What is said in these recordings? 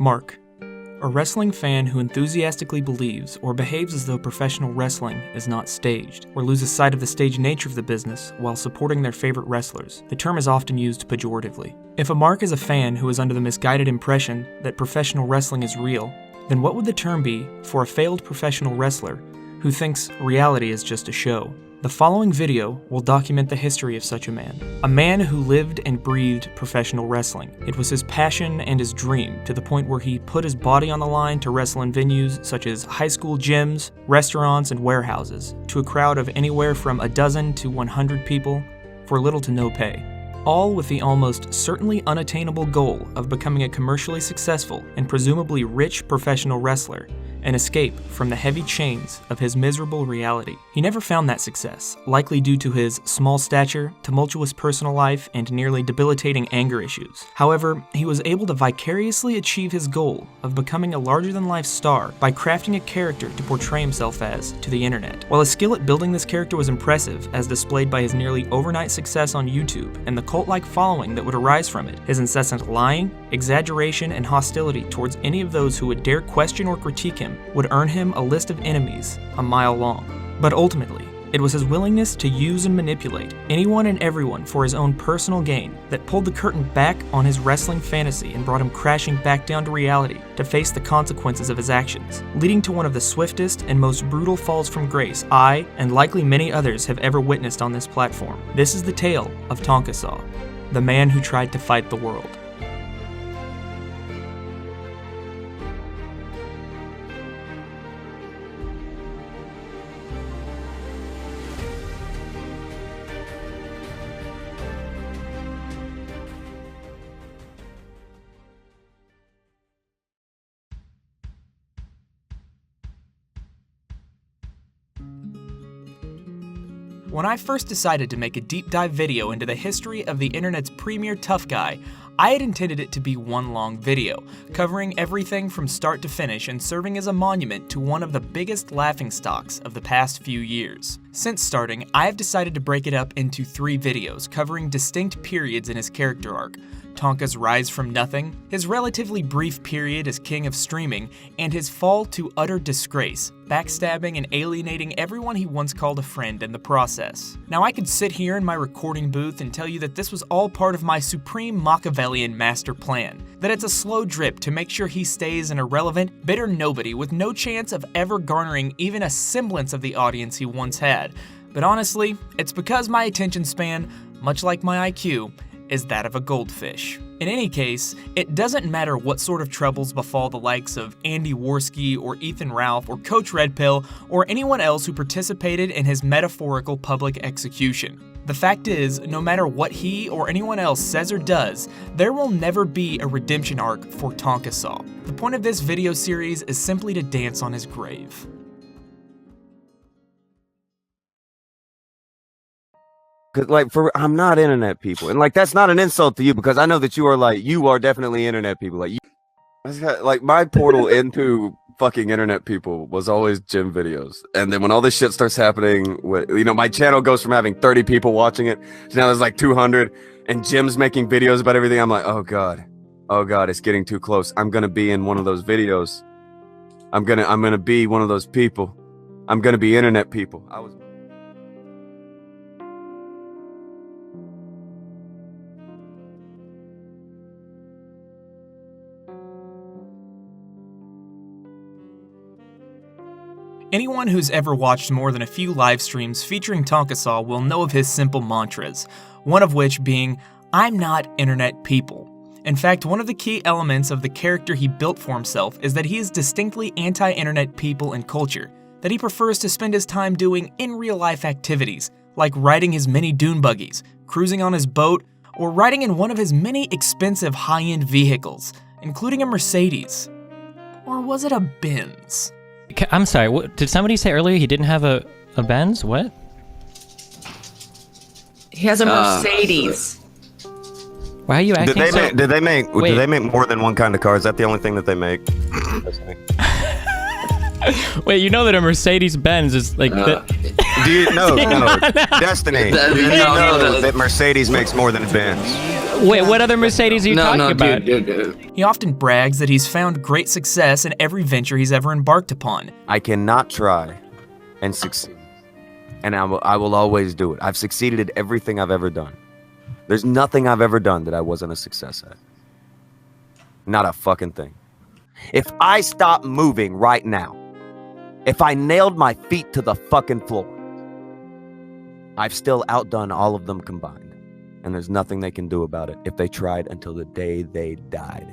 Mark, a wrestling fan who enthusiastically believes or behaves as though professional wrestling is not staged, or loses sight of the staged nature of the business while supporting their favorite wrestlers. The term is often used pejoratively. If a Mark is a fan who is under the misguided impression that professional wrestling is real, then what would the term be for a failed professional wrestler who thinks reality is just a show? The following video will document the history of such a man who lived and breathed professional wrestling. It was his passion and his dream, to the point where he put his body on the line to wrestle in venues such as high school gyms, restaurants, and warehouses, to a crowd of anywhere from a dozen to 100 people for little to no pay. All with the almost certainly unattainable goal of becoming a commercially successful and presumably rich professional wrestler, an escape from the heavy chains of his miserable reality. He never found that success, likely due to his small stature, tumultuous personal life, and nearly debilitating anger issues. However, he was able to vicariously achieve his goal of becoming a larger-than-life star by crafting a character to portray himself as to the internet. While his skill at building this character was impressive, as displayed by his nearly overnight success on YouTube and the cult-like following that would arise from it, his incessant lying, exaggeration, and hostility towards any of those who would dare question or critique him would earn him a list of enemies a mile long. But ultimately, it was his willingness to use and manipulate anyone and everyone for his own personal gain that pulled the curtain back on his wrestling fantasy and brought him crashing back down to reality to face the consequences of his actions, leading to one of the swiftest and most brutal falls from grace I, and likely many others, have ever witnessed on this platform. This is the tale of Tonka Saw, the man who tried to fight the world. When I first decided to make a deep dive video into the history of the internet's premier tough guy, I had intended it to be one long video, covering everything from start to finish and serving as a monument to one of the biggest laughingstocks of the past few years. Since starting, I have decided to break it up into 3 videos covering distinct periods in his character arc: Tonka's rise from nothing, his relatively brief period as king of streaming, and his fall to utter disgrace, backstabbing and alienating everyone he once called a friend in the process. Now, I could sit here in my recording booth and tell you that this was all part of my supreme Machiavellian master plan, that it's a slow drip to make sure he stays an irrelevant, bitter nobody with no chance of ever garnering even a semblance of the audience he once had. But honestly, it's because my attention span, much like my IQ, is that of a goldfish. In any case, it doesn't matter what sort of troubles befall the likes of Andy Worski or Ethan Ralph or Coach Red Pill or anyone else who participated in his metaphorical public execution. The fact is, no matter what he or anyone else says or does, there will never be a redemption arc for Tonka Saw. The point of this video series is simply to dance on his grave. Cause I'm not internet people, and that's not an insult to you, because I know that you are definitely internet people. My portal into fucking internet people was always gym videos, and then when all this shit starts happening, my channel goes from having 30 people watching it to now there's 200, and Jim's making videos about everything. I'm like, oh god, it's getting too close. I'm gonna be in one of those videos. I'm gonna be one of those people. I'm gonna be internet people. Anyone who's ever watched more than a few live streams featuring Tonka Saw will know of his simple mantras, one of which being, "I'm not internet people." In fact, one of the key elements of the character he built for himself is that he is distinctly anti-internet people and culture, that he prefers to spend his time doing in real-life activities, like riding his mini dune buggies, cruising on his boat, or riding in one of his many expensive high-end vehicles, including a Mercedes. Or was it a Benz? I'm sorry, what, did somebody say earlier he didn't have a Benz? What? He has a Mercedes. Why are you acting so... Do they make more than one kind of car? Is that the only thing that they make? Wait, you know that a Mercedes-Benz is Do you know? No. Destiny. Do you know that Mercedes makes more than a Benz? Wait, what other Mercedes are you talking about? Dude. He often brags that he's found great success in every venture he's ever embarked upon. I cannot try and succeed. And I will always do it. I've succeeded at everything I've ever done. There's nothing I've ever done that I wasn't a success at. Not a fucking thing. If I stop moving right now, if I nailed my feet to the fucking floor, I've still outdone all of them combined. And there's nothing they can do about it if they tried until the day they died.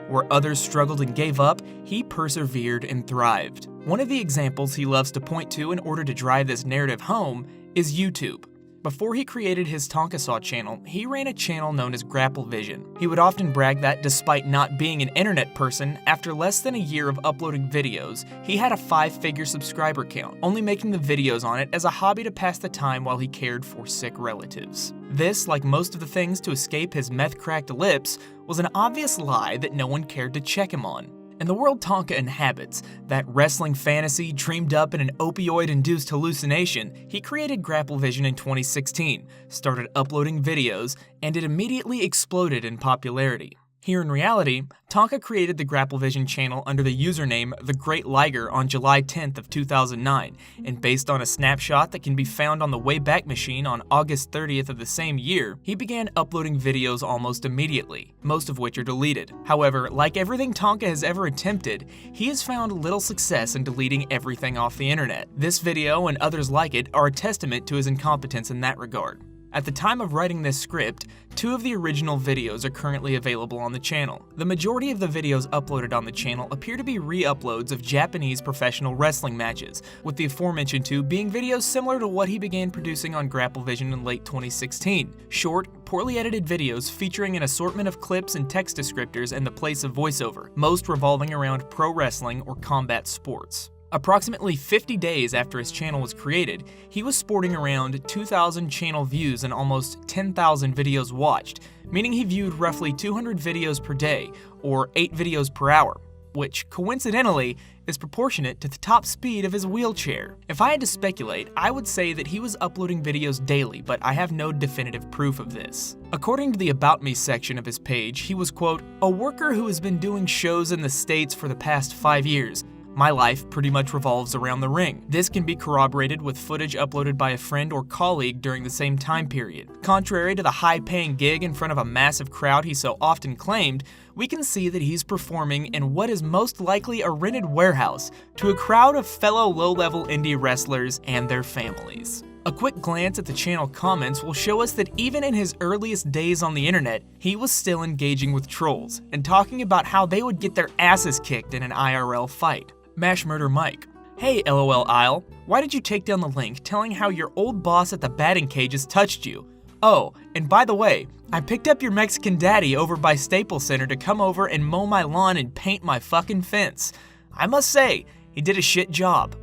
Where others struggled and gave up, he persevered and thrived. One of the examples he loves to point to in order to drive this narrative home is YouTube. Before he created his Tonka Saw channel, he ran a channel known as Grapple Vision. He would often brag that despite not being an internet person, after less than a year of uploading videos, he had a 5-figure subscriber count, only making the videos on it as a hobby to pass the time while he cared for sick relatives. This, like most of the things to escape his meth-cracked lips, was an obvious lie that no one cared to check him on. In the world Tonka inhabits, that wrestling fantasy dreamed up in an opioid-induced hallucination, he created Grapple Vision in 2016, started uploading videos, and it immediately exploded in popularity. Here in reality, Tonka created the Grapple Vision channel under the username The Great Geiger on July 10th of 2009, and based on a snapshot that can be found on the Wayback Machine on August 30th of the same year, he began uploading videos almost immediately, most of which are deleted. However, like everything Tonka has ever attempted, he has found little success in deleting everything off the internet. This video and others like it are a testament to his incompetence in that regard. At the time of writing this script, 2 of the original videos are currently available on the channel. The majority of the videos uploaded on the channel appear to be re-uploads of Japanese professional wrestling matches, with the aforementioned 2 being videos similar to what he began producing on Grapple Vision in late 2016. Short, poorly edited videos featuring an assortment of clips and text descriptors in the place of voiceover, most revolving around pro wrestling or combat sports. Approximately 50 days after his channel was created, he was sporting around 2,000 channel views and almost 10,000 videos watched, meaning he viewed roughly 200 videos per day, or 8 videos per hour, which, coincidentally, is proportionate to the top speed of his wheelchair. If I had to speculate, I would say that he was uploading videos daily, but I have no definitive proof of this. According to the About Me section of his page, he was, quote, "a worker who has been doing shows in the States for the past 5 years. My life pretty much revolves around the ring." This can be corroborated with footage uploaded by a friend or colleague during the same time period. Contrary to the high-paying gig in front of a massive crowd he so often claimed, we can see that he's performing in what is most likely a rented warehouse to a crowd of fellow low-level indie wrestlers and their families. A quick glance at the channel comments will show us that even in his earliest days on the internet, he was still engaging with trolls and talking about how they would get their asses kicked in an IRL fight. Mash Murder Mike: "Hey LOL Isle, why did you take down the link telling how your old boss at the batting cages touched you? Oh, and by the way, I picked up your Mexican daddy over by Staples Center to come over and mow my lawn and paint my fucking fence. I must say, he did a shit job."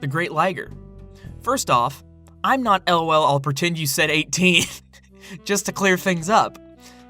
The Great Geiger: "First off, I'm not LOL, I'll pretend you said 18, just to clear things up.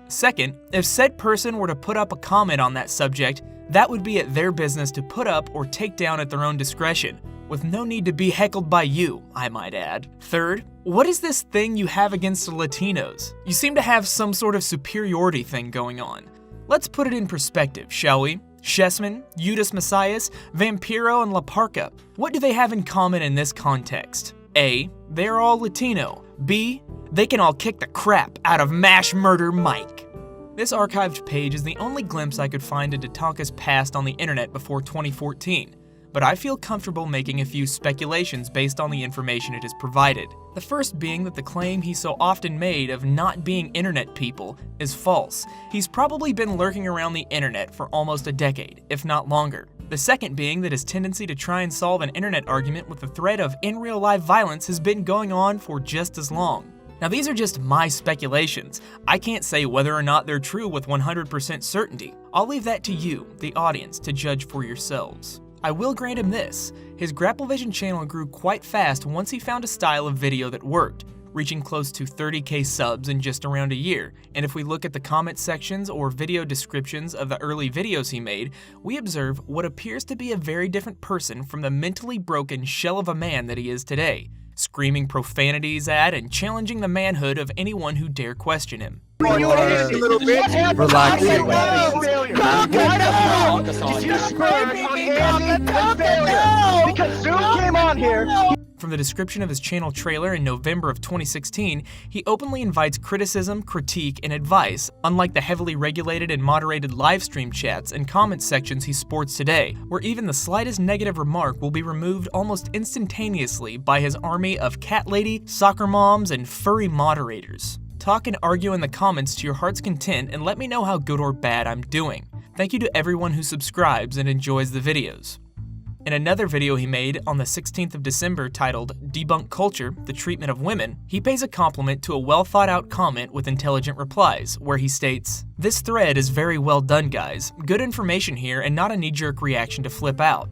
Second, if said person were to put up a comment on that subject, that would be at their business to put up or take down at their own discretion, with no need to be heckled by you, I might add. Third, what is this thing you have against the Latinos? You seem to have some sort of superiority thing going on. Let's put it in perspective, shall we? Chessman, Eudes Messias, Vampiro, and La Parca. What do they have in common in this context? A, they're all Latino. B, they can all kick the crap out of Mash Murder Mike." This archived page is the only glimpse I could find into Tonka's past on the internet before 2014, but I feel comfortable making a few speculations based on the information it has provided. The first being that the claim he so often made of not being internet people is false. He's probably been lurking around the internet for almost a decade, if not longer. The second being that his tendency to try and solve an internet argument with the threat of in-real-life violence has been going on for just as long. Now these are just my speculations. I can't say whether or not they're true with 100% certainty. I'll leave that to you, the audience, to judge for yourselves. I will grant him this: his Grapple Vision channel grew quite fast once he found a style of video that worked, reaching close to 30k subs in just around a year, and if we look at the comment sections or video descriptions of the early videos he made, we observe what appears to be a very different person from the mentally broken shell of a man that he is today. screaming profanities at and challenging the manhood of anyone who dare question him. Relax. From the description of his channel trailer in November of 2016, he openly invites criticism, critique, and advice, unlike the heavily regulated and moderated livestream chats and comment sections he sports today, where even the slightest negative remark will be removed almost instantaneously by his army of cat lady, soccer moms, and furry moderators. Talk and argue in the comments to your heart's content and let me know how good or bad I'm doing. Thank you to everyone who subscribes and enjoys the videos. In another video he made on the 16th of December titled Debunk Culture, the Treatment of Women, he pays a compliment to a well-thought-out comment with intelligent replies, where he states, "This thread is very well done, guys. Good information here and not a knee-jerk reaction to flip out."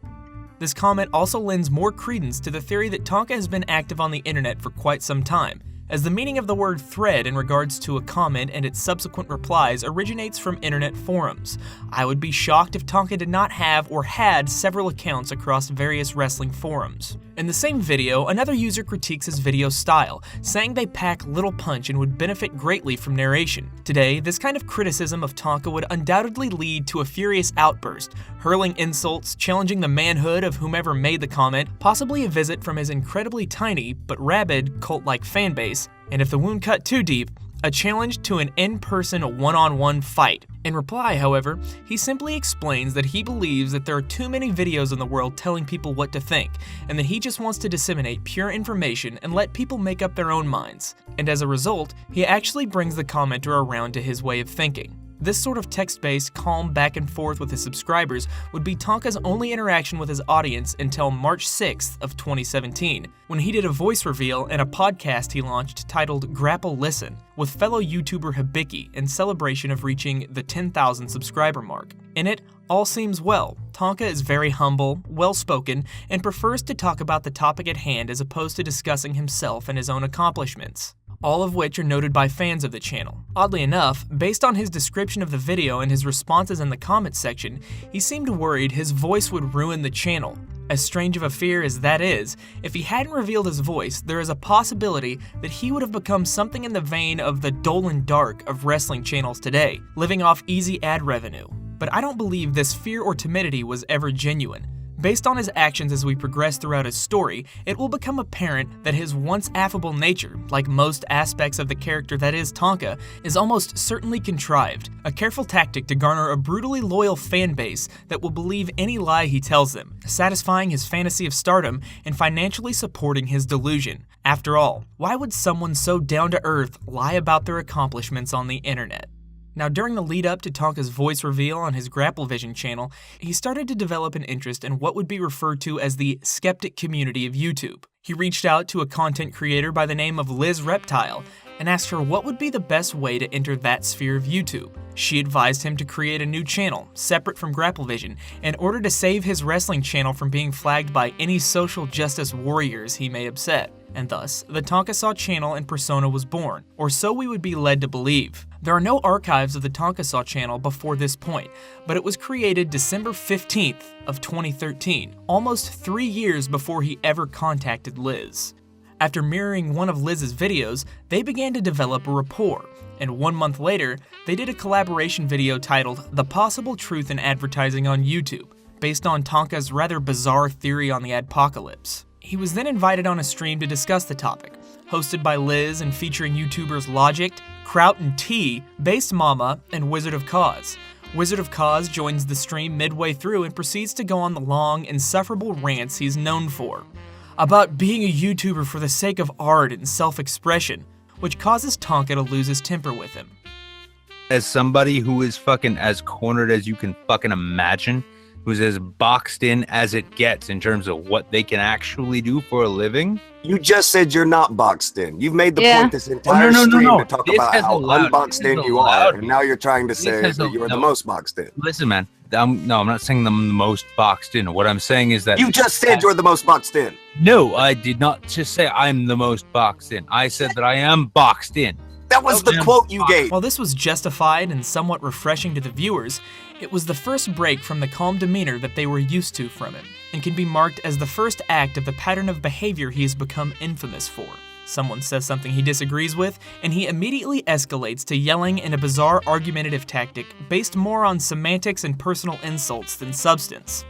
This comment also lends more credence to the theory that Tonka has been active on the internet for quite some time, as the meaning of the word thread in regards to a comment and its subsequent replies originates from internet forums. I would be shocked if Tonka did not have or had several accounts across various wrestling forums. In the same video, another user critiques his video style, saying they pack little punch and would benefit greatly from narration. Today, this kind of criticism of Tonka would undoubtedly lead to a furious outburst, hurling insults, challenging the manhood of whomever made the comment, possibly a visit from his incredibly tiny but rabid cult-like fanbase, and if the wound cut too deep, a challenge to an in-person one-on-one fight. In reply, however, he simply explains that he believes that there are too many videos in the world telling people what to think, and that he just wants to disseminate pure information and let people make up their own minds. And as a result, he actually brings the commenter around to his way of thinking. This sort of text-based, calm back and forth with his subscribers would be Tonka's only interaction with his audience until March 6th of 2017, when he did a voice reveal in a podcast he launched titled Grapple Vision with fellow YouTuber Hibiki in celebration of reaching the 10,000 subscriber mark. In it, all seems well. Tonka is very humble, well-spoken, and prefers to talk about the topic at hand as opposed to discussing himself and his own accomplishments, all of which are noted by fans of the channel. Oddly enough, based on his description of the video and his responses in the comments section, he seemed worried his voice would ruin the channel. As strange of a fear as that is, if he hadn't revealed his voice, there is a possibility that he would have become something in the vein of the Dolan Dark of wrestling channels today, living off easy ad revenue. But I don't believe this fear or timidity was ever genuine. Based on his actions as we progress throughout his story, it will become apparent that his once affable nature, like most aspects of the character that is Tonka, is almost certainly contrived, a careful tactic to garner a brutally loyal fan base that will believe any lie he tells them, satisfying his fantasy of stardom and financially supporting his delusion. After all, why would someone so down-to-earth lie about their accomplishments on the internet? Now, during the lead up to Tonka's voice reveal on his Grapple Vision channel, he started to develop an interest in what would be referred to as the Skeptic Community of YouTube. He reached out to a content creator by the name of Liz Reptile and asked her what would be the best way to enter that sphere of YouTube. She advised him to create a new channel, separate from Grapple Vision, in order to save his wrestling channel from being flagged by any social justice warriors he may upset. And thus, the Tonka Saw channel and persona was born, or so we would be led to believe. There are no archives of the Tonka Saw channel before this point, but it was created December 15th of 2013, almost 3 years before he ever contacted Liz. After mirroring one of Liz's videos, they began to develop a rapport, and 1 month later, they did a collaboration video titled The Possible Truth in Advertising on YouTube, based on Tonka's rather bizarre theory on the adpocalypse. He was then invited on a stream to discuss the topic, hosted by Liz and featuring YouTubers Logic, Kraut and T, Based Mama, and Wizard of Cause. Wizard of Cause joins the stream midway through and proceeds to go on the long, insufferable rants he's known for, about being a YouTuber for the sake of art and self-expression, which causes Tonka to lose his temper with him. As somebody who is fucking as cornered as you can fucking imagine, who's as boxed in as it gets in terms of what they can actually do for a living. You just said you're not boxed in. You've made the point this entire stream to talk about how unboxed in you are, and now you're trying to say that you are the most boxed in. Listen, man, I'm not saying I'm the most boxed in. What I'm saying is that you just said you're the most boxed in. No, I did not just say I'm the most boxed in. I said that I am boxed in. That was the quote you gave. While this was justified and somewhat refreshing to the viewers, It was the first break from the calm demeanor that they were used to from him, and can be marked as the first act of the pattern of behavior he has become infamous for. Someone says something he disagrees with, and he immediately escalates to yelling in a bizarre argumentative tactic based more on semantics and personal insults than substance.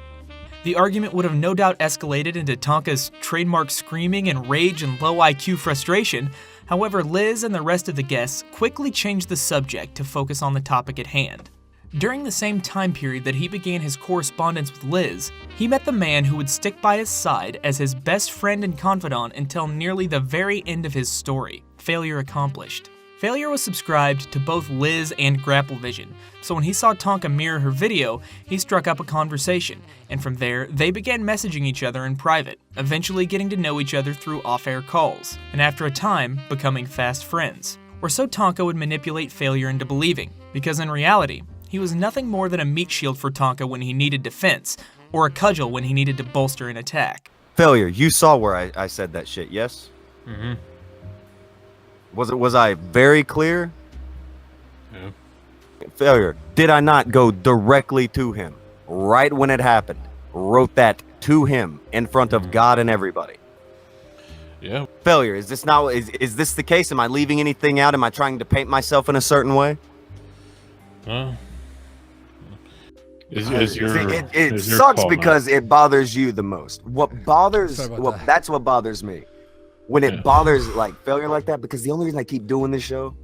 The argument would have no doubt escalated into Tonka's trademark screaming and rage and low IQ frustration. However, Liz and the rest of the guests quickly changed the subject to focus on the topic at hand. During the same time period that he began his correspondence with Liz, he met the man who would stick by his side as his best friend and confidant until nearly the very end of his story, Failure Accomplished. Failure was subscribed to both Liz and Grapple Vision, so when he saw Tonka mirror her video, he struck up a conversation, and from there, they began messaging each other in private, eventually getting to know each other through off-air calls, and after a time, becoming fast friends. Or so Tonka would manipulate Failure into believing, because in reality, he was nothing more than a meat shield for Tonka when he needed defense, or a cudgel when he needed to bolster an attack. Failure, you saw where I said that shit, yes? Mm-hmm. Was I very clear? Yeah. Failure, did I not go directly to him right when it happened? Wrote that to him in front of God and everybody. Yeah. Failure, is this now is this the case? Am I leaving anything out? Am I trying to paint myself in a certain way? It sucks because it bothers you the most. That's what bothers me. When it bothers like Failure like that, because the only reason I keep doing this show,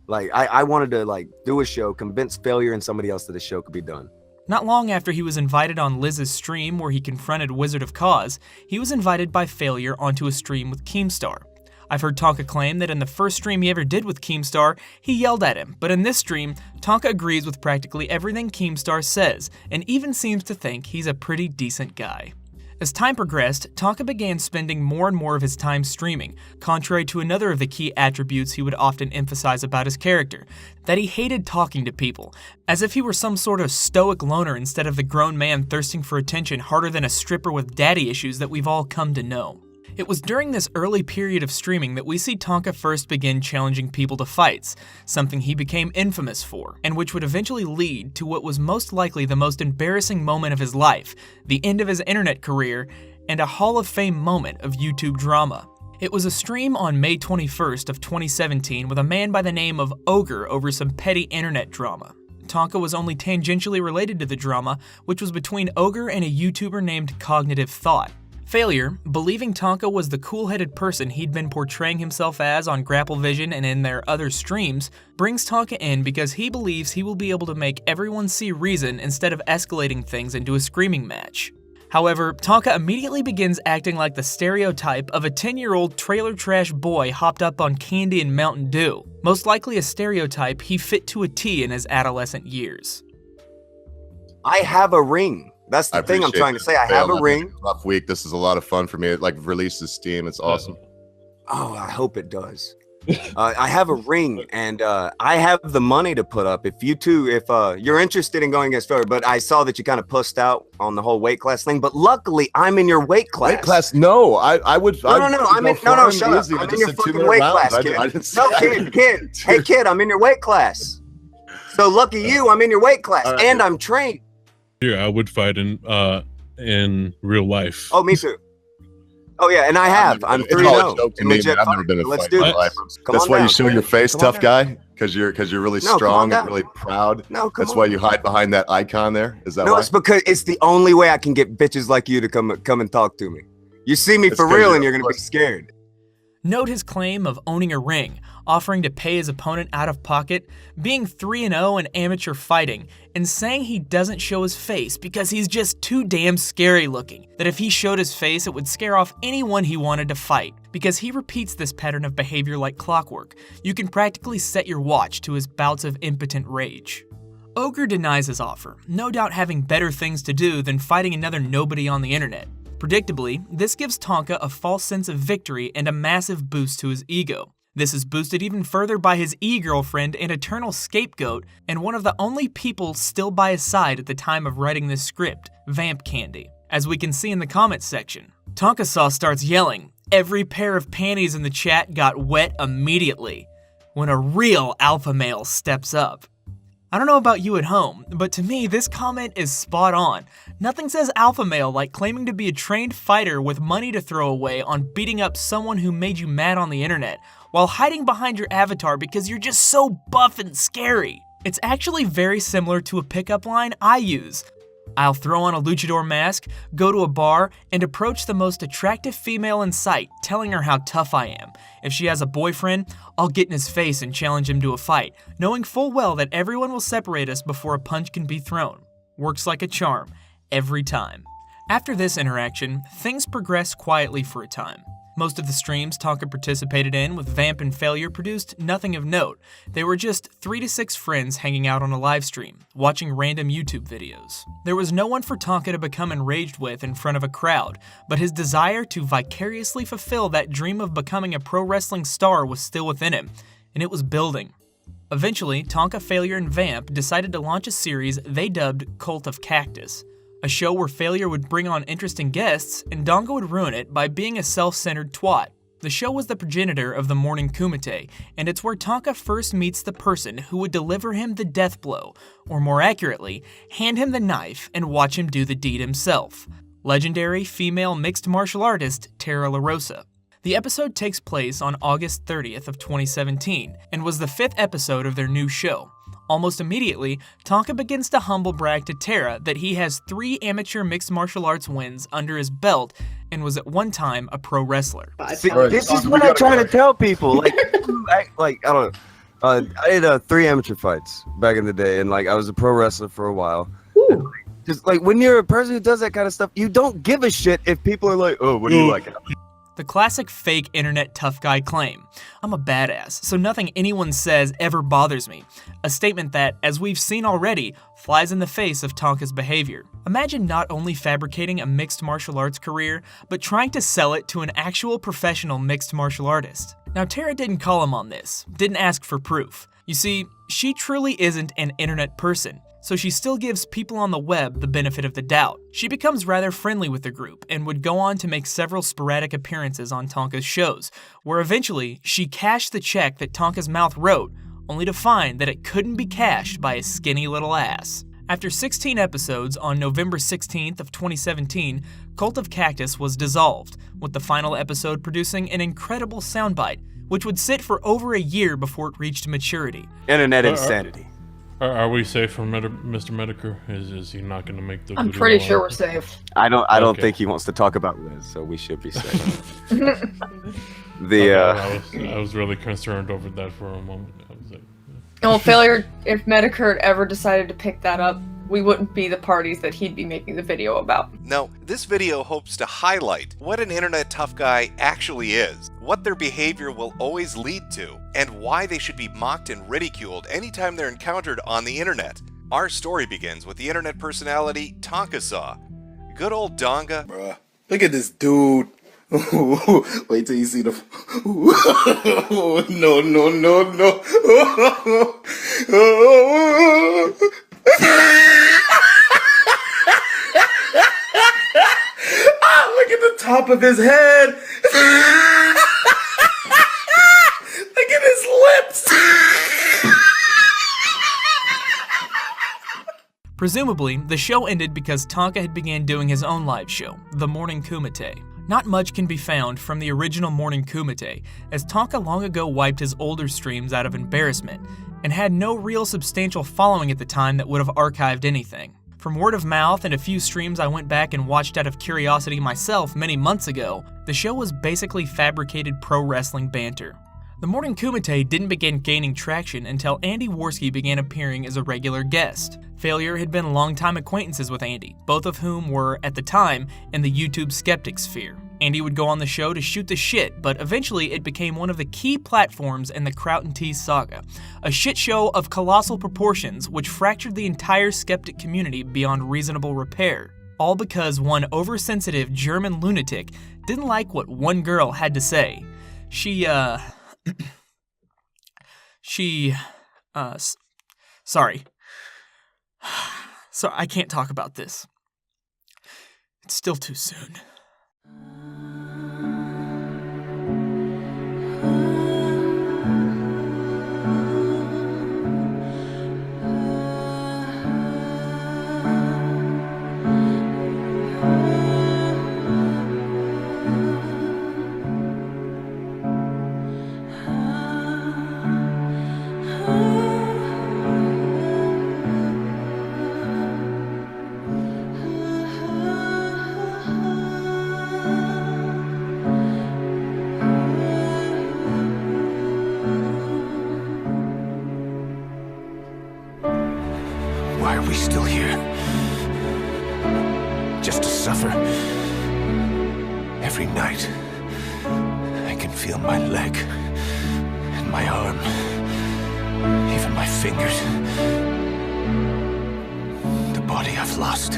like I wanted to like do a show, convince Failure and somebody else that the show could be done. Not long after he was invited on Liz's stream where he confronted Wizard of Cause, he was invited by Failure onto a stream with Keemstar. I've heard Tonka claim that in the first stream he ever did with Keemstar, he yelled at him, but in this stream, Tonka agrees with practically everything Keemstar says, and even seems to think he's a pretty decent guy. As time progressed, Tonka began spending more and more of his time streaming, contrary to another of the key attributes he would often emphasize about his character, that he hated talking to people, as if he were some sort of stoic loner instead of the grown man thirsting for attention harder than a stripper with daddy issues that we've all come to know. It was during this early period of streaming that we see Tonka first begin challenging people to fights, something he became infamous for, and which would eventually lead to what was most likely the most embarrassing moment of his life, the end of his internet career, and a Hall of Fame moment of YouTube drama. It was a stream on May 21st of 2017 with a man by the name of Ogre over some petty internet drama. Tonka was only tangentially related to the drama, which was between Ogre and a YouTuber named Cognitive Thought. Failure, believing Tonka was the cool-headed person he'd been portraying himself as on Grapple Vision and in their other streams, brings Tonka in because he believes he will be able to make everyone see reason instead of escalating things into a screaming match. However, Tonka immediately begins acting like the stereotype of a 10-year-old trailer trash boy hopped up on candy and Mountain Dew, most likely a stereotype he fit to a T in his adolescent years. I have a ring. That's the thing I'm trying to say. I have a ring. Rough week. This is a lot of fun for me. It like releases steam. It's awesome. Oh, I hope it does. I have a ring, and I have the money to put up. If you're interested in going against Failure, but I saw that you kind of pussed out on the whole weight class thing. But luckily, I'm in your weight class. Weight class? No, I would. No. I'm in. No. Shut up. I'm in your fucking weight class, kid. Kid. Hey, kid. I'm in your weight class. So lucky you, I'm in your weight class, and I'm trained. Yeah, I would fight in real life. Oh, me too. Oh yeah, and I have. I'm 3-0. I've never been in a fight in my life. That's why you show your face, tough guy, because you're really strong and really proud. That's why you hide behind that icon there. Is that why? No, it's because it's the only way I can get bitches like you to come and talk to me. You see me for real, and you're gonna be scared. Note his claim of owning a ring, offering to pay his opponent out of pocket, being 3-0 in amateur fighting, and saying he doesn't show his face because he's just too damn scary looking, that if he showed his face it would scare off anyone he wanted to fight. Because he repeats this pattern of behavior like clockwork, you can practically set your watch to his bouts of impotent rage. Ogre denies his offer, no doubt having better things to do than fighting another nobody on the internet. Predictably, this gives Tonka a false sense of victory and a massive boost to his ego. This is boosted even further by his e-girlfriend and eternal scapegoat, and one of the only people still by his side at the time of writing this script, Vamp Candy. As we can see in the comments section, Tonkasaw starts yelling, "Every pair of panties in the chat got wet immediately," when a real alpha male steps up. I don't know about you at home, but to me, this comment is spot on. Nothing says alpha male like claiming to be a trained fighter with money to throw away on beating up someone who made you mad on the internet, while hiding behind your avatar because you're just so buff and scary. It's actually very similar to a pickup line I use. I'll throw on a luchador mask, go to a bar, and approach the most attractive female in sight, telling her how tough I am. If she has a boyfriend, I'll get in his face and challenge him to a fight, knowing full well that everyone will separate us before a punch can be thrown. Works like a charm, every time. After this interaction, things progress quietly for a time. Most of the streams Tonka participated in with Vamp and Failure produced nothing of note. They were just 3 to 6 friends hanging out on a live stream, watching random YouTube videos. There was no one for Tonka to become enraged with in front of a crowd, but his desire to vicariously fulfill that dream of becoming a pro wrestling star was still within him, and it was building. Eventually, Tonka, Failure, and Vamp decided to launch a series they dubbed Cult of Cactus. A show where Failure would bring on interesting guests, and Donga would ruin it by being a self-centered twat. The show was the progenitor of the Morning Kumite, and it's where Tonka first meets the person who would deliver him the death blow, or more accurately, hand him the knife and watch him do the deed himself. Legendary female mixed martial artist Tara LaRosa. The episode takes place on August 30th of 2017, and was the 5th episode of their new show. Almost immediately, Tonka begins to humble brag to Tara that he has 3 amateur mixed martial arts wins under his belt and was at one time a pro wrestler. See, this is what I try to tell people. I don't know. I did 3 amateur fights back in the day, and I was a pro wrestler for a while. Just when you're a person who does that kind of stuff, you don't give a shit if people are like, "Oh, what do you like?" The classic fake internet tough guy claim. I'm a badass, so nothing anyone says ever bothers me. A statement that, as we've seen already, flies in the face of Tonka's behavior. Imagine not only fabricating a mixed martial arts career, but trying to sell it to an actual professional mixed martial artist. Now, Tara didn't call him on this, didn't ask for proof. You see, she truly isn't an internet person, so she still gives people on the web the benefit of the doubt. She becomes rather friendly with the group and would go on to make several sporadic appearances on Tonka's shows, where eventually she cashed the check that Tonka's mouth wrote, only to find that it couldn't be cashed by his skinny little ass. After 16 episodes on November 16th of 2017, Cult of Cactus was dissolved, with the final episode producing an incredible soundbite, which would sit for over a year before it reached maturity. Internet insanity. Are we safe from Mr. Medicare? Is he not going to make the I'm video pretty sure we're safe. I don't Okay. think he wants to talk about Liz, so we should be safe. I was really concerned over that for a moment. I was like, Well, Failure, if Medicare ever decided to pick that up, we wouldn't be the parties that he'd be making the video about. Now, this video hopes to highlight what an internet tough guy actually is, what their behavior will always lead to, and why they should be mocked and ridiculed anytime they're encountered on the internet. Our story begins with the internet personality Tonka Saw. Good old Donga. Bruh, look at this dude. Wait till you see the. No, no, no, no. Look at the top of his head. Look at his lips. Presumably, the show ended because Tonka had began doing his own live show, The Morning Kumite. Not much can be found from the original Morning Kumite, as Tonka long ago wiped his older streams out of embarrassment, and had no real substantial following at the time that would have archived anything. From word of mouth and a few streams I went back and watched out of curiosity myself many months ago, the show was basically fabricated pro wrestling banter. The Morning Kumite didn't begin gaining traction until Andy Worski began appearing as a regular guest. Failure had been longtime acquaintances with Andy, both of whom were, at the time, in the YouTube skeptic sphere. Andy would go on the show to shoot the shit, but eventually it became one of the key platforms in the Kraut and Tease saga, a shit show of colossal proportions which fractured the entire skeptic community beyond reasonable repair. All because one oversensitive German lunatic didn't like what one girl had to say. Sorry. So I can't talk about this. It's still too soon. Every night, I can feel my leg and my arm, even my fingers. The body I've lost,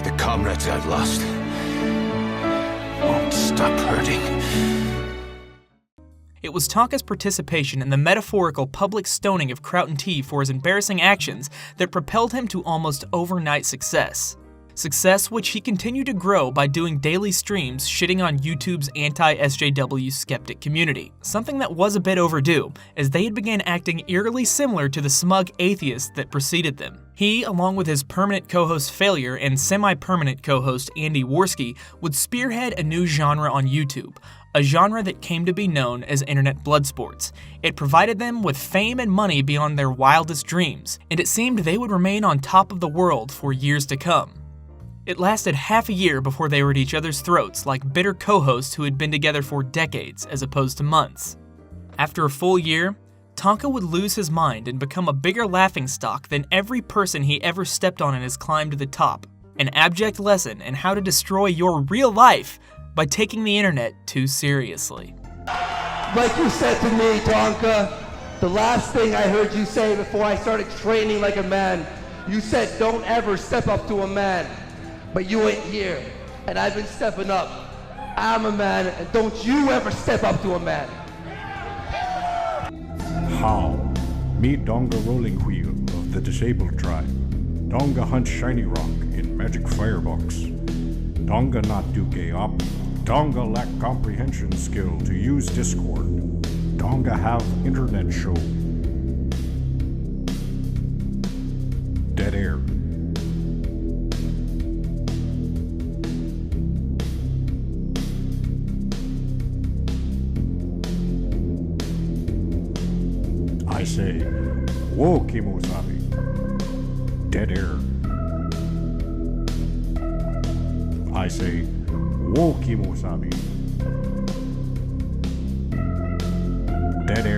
the comrades I've lost, won't stop hurting. It was Tonka's participation in the metaphorical public stoning of Crout & T for his embarrassing actions that propelled him to almost overnight success. Success which he continued to grow by doing daily streams shitting on YouTube's anti-SJW Skeptic Community, something that was a bit overdue, as they had began acting eerily similar to the smug atheists that preceded them. He, along with his permanent co-host Failure and semi-permanent co-host Andy Worski, would spearhead a new genre on YouTube, a genre that came to be known as internet blood sports. It provided them with fame and money beyond their wildest dreams, and it seemed they would remain on top of the world for years to come. It lasted half a year before they were at each other's throats like bitter co-hosts who had been together for decades as opposed to months. After a full year, Tonka would lose his mind and become a bigger laughingstock than every person he ever stepped on in his climb to the top, an abject lesson in how to destroy your real life by taking the internet too seriously. Like you said to me, Tonka, the last thing I heard you say before I started training like a man, you said don't ever step up to a man. But you ain't here, and I've been stepping up. I'm a man, and don't you ever step up to a man. How? Meet Donga Rolling Wheel of the Disabled Tribe. Donga hunts shiny rock in magic firebox. Donga not do gay op. Donga lack comprehension skill to use Discord. Donga have internet show. Dead air. I say, whoa, Kimosabi. Dead air. I say, whoa, Kimosabi. Dead air.